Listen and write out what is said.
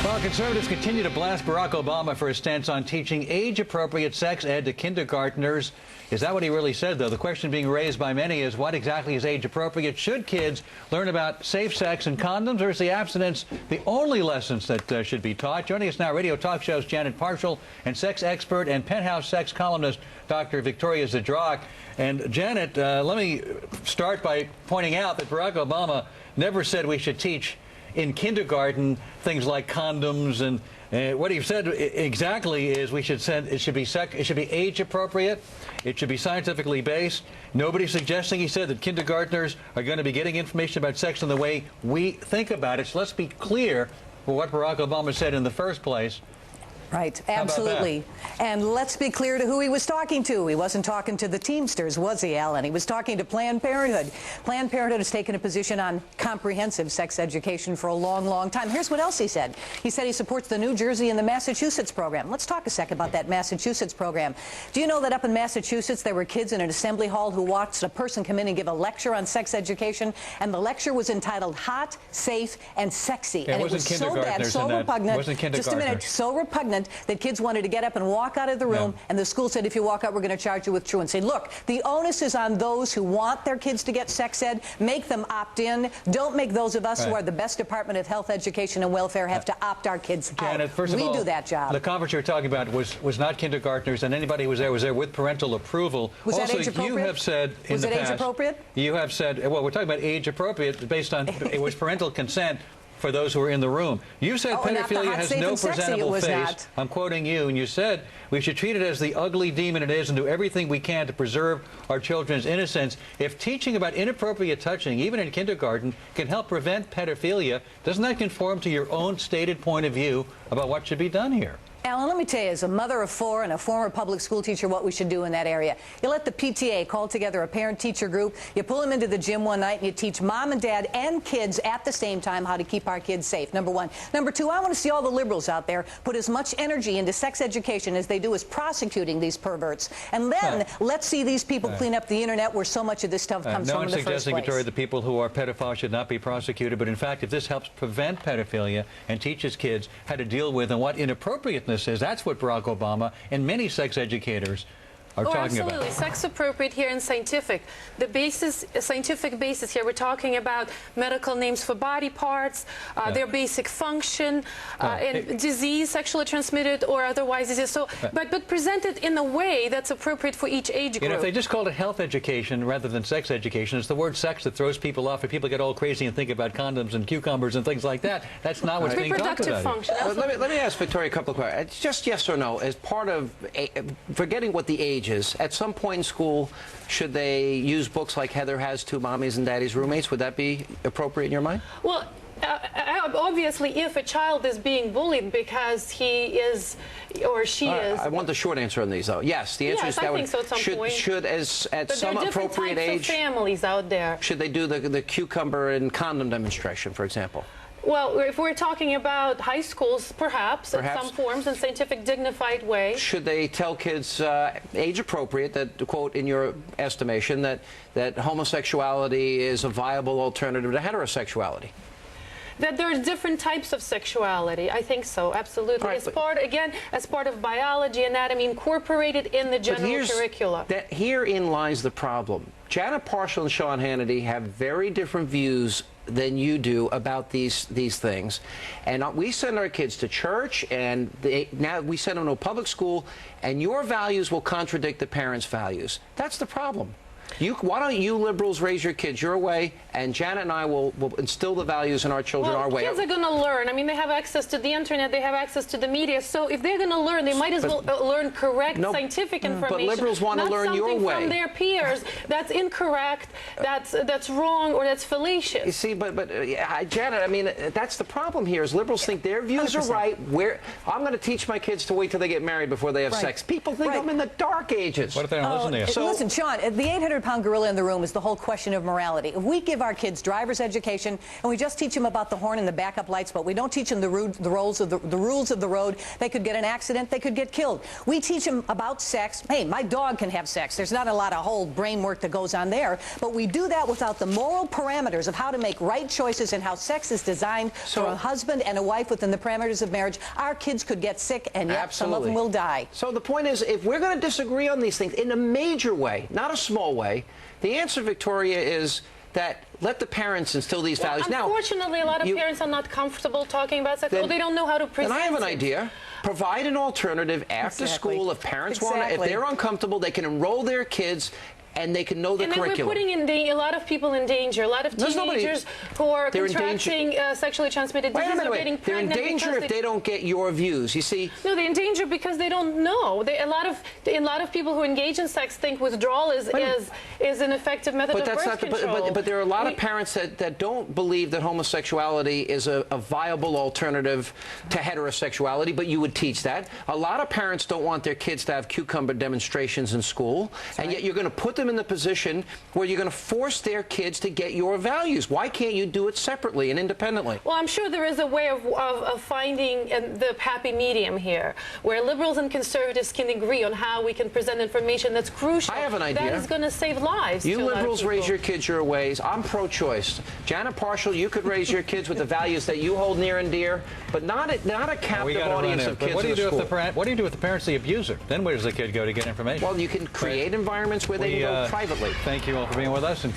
Well, conservatives continue to blast Barack Obama for his stance on teaching age-appropriate sex ed to kindergartners. Is that what he really said, though? The question being raised by many is what exactly is age-appropriate? Should kids learn about safe sex and condoms, or is the abstinence the only lessons that should be taught? Joining us now, radio talk show's Janet Parshall and sex expert and Penthouse sex columnist Dr. Victoria Zdrok. And Janet, let me start by pointing out that Barack Obama never said we should teach in kindergarten things like condoms, and what he said exactly is we should send it should be age appropriate, it should be scientifically based. Nobody's suggesting, he said, that kindergartners are going to be getting information about sex in the way we think about it. So let's be clear for what Barack Obama said in the first place. Right, absolutely. And let's be clear to who he was talking to. He wasn't talking to the Teamsters, was he, Alan? He was talking to Planned Parenthood. Planned Parenthood has taken a position on comprehensive sex education for a long, long time. Here's what else he said. He said he supports the New Jersey and the Massachusetts program. Let's talk a second about that Massachusetts program. Do you know that up in Massachusetts there were kids in an assembly hall who watched a person come in and give a lecture on sex education, and the lecture was entitled Hot, Safe, and Sexy. Yeah, and it was so bad, so repugnant. Just a minute, so repugnant that kids wanted to get up and walk out of the room, and the school said, if you walk out, we're going to charge you with truancy. Look, the onus is on those who want their kids to get sex ed. Make them opt in. Don't make those of us who are the best Department of Health, Education, and Welfare have to opt our kids Janet, out. First of all, we do that job. The conference you were talking about was not kindergartners, and anybody who was there with parental approval. Was also, that age appropriate? You have said in the past, age appropriate? You have said, well, we're talking about age appropriate based on it was parental consent for those who were in the room. You said pedophilia has no presentable face. I'm quoting you, and you said we should treat it as the ugly demon it is and do everything we can to preserve our children's innocence. If teaching about inappropriate touching, even in kindergarten, can help prevent pedophilia, doesn't that conform to your own stated point of view about what should be done here? Alan, let me tell you, as a mother of 4 and a former public school teacher, what we should do in that area. You let the PTA call together a parent-teacher group, you pull them into the gym one night, and you teach mom and dad and kids at the same time how to keep our kids safe, number one. Number two, I want to see all the liberals out there put as much energy into sex education as they do as prosecuting these perverts. And then let's see these people clean up the internet where so much of this stuff comes from in the first place. No one's suggesting, Victoria, that people who are pedophiles should not be prosecuted, but in fact, if this helps prevent pedophilia and teaches kids how to deal with and what inappropriateness is, that's what Barack Obama and many sex educators are talking about. Absolutely. Sex appropriate here and scientific. The scientific basis here, we're talking about medical names for body parts, their basic function, and disease, sexually transmitted or otherwise disease. So, but presented in a way that's appropriate for each age group. You know, if they just called it health education rather than sex education, it's the word sex that throws people off, and people get all crazy and think about condoms and cucumbers and things like that. That's not what's being talked about. Function. Let me ask Victoria a couple of questions. Just yes or no, as part of forgetting what the age is, at some point in school, should they use books like Heather Has Two Mommies and Daddy's Roommates? Would that be appropriate in your mind? Well, obviously, if a child is being bullied because he is or she is. I want the short answer on these, though. Yes, the answer is that I think so at some point. Should at some appropriate age, families out there. Should they do the cucumber and condom demonstration, for example? Well, if we're talking about high schools, perhaps in some forms, in scientific, dignified way. Should they tell kids, age appropriate, that, quote, in your estimation, that homosexuality is a viable alternative to heterosexuality? That there are different types of sexuality. I think so, absolutely. Right, as part of biology, anatomy, incorporated in the general curricula. Herein lies the problem. Janet Parshall and Sean Hannity have very different views than you do about these things, and we send our kids to church, and now we send them to a public school, and your values will contradict the parents' values. That's the problem. Why don't you liberals raise your kids your way, and Janet and I will instill the values in our children our way. Kids are going to learn. I mean, they have access to the internet, they have access to the media, so if they're going to learn, they might as well learn correct scientific information. But liberals want to learn your way. Not something from their peers that's incorrect, that's wrong, or that's fallacious. You see, but Janet, I mean, that's the problem here, is liberals think their views 100%. Are right. I'm going to teach my kids to wait till they get married before they have sex. People think I'm in the dark ages. What if they don't listen to you? Listen, Sean, the 800 300-pound gorilla in the room is the whole question of morality. If we give our kids driver's education and we just teach them about the horn and the backup lights, but we don't teach them the rules of the road, they could get an accident, they could get killed. We teach them about sex. Hey, my dog can have sex. There's not a lot of whole brain work that goes on there, but we do that without the moral parameters of how to make right choices and how sex is designed for a husband and a wife within the parameters of marriage. Our kids could get sick, and yet some of them will die. So the point is, if we're going to disagree on these things in a major way, not a small way, the answer, Victoria, is that let the parents instill these values. Unfortunately, a lot of parents are not comfortable talking about sex, or they don't know how to present it. And I have an idea. Provide an alternative after school if parents want to. If they're uncomfortable, they can enroll their kids and they can know the curriculum. And then we're putting a lot of people in danger. A lot of teenagers who are contracting sexually transmitted diseases are getting pregnant. They're in danger if they don't get your views. You see? No, they're in danger because they don't know. A lot of people who engage in sex think withdrawal is an effective method of birth control. But there are a lot of parents that don't believe that homosexuality is a viable alternative to heterosexuality, but you would teach that. A lot of parents don't want their kids to have cucumber demonstrations in school, and yet you're going to put them in the position where you're going to force their kids to get your values. Why can't you do it separately and independently? Well, I'm sure there is a way of finding the happy medium here, where liberals and conservatives can agree on how we can present information that's crucial. I have an idea. That is going to save lives. You liberals raise your kids your ways. I'm pro-choice. Janet Parshall, you could raise your kids with the values that you hold near and dear, but not a captive audience of kids in the school. What do you do if the parent's the abuser? Then where does the kid go to get information? Well, you can create environments where they can go privately. Thank you all for being with us.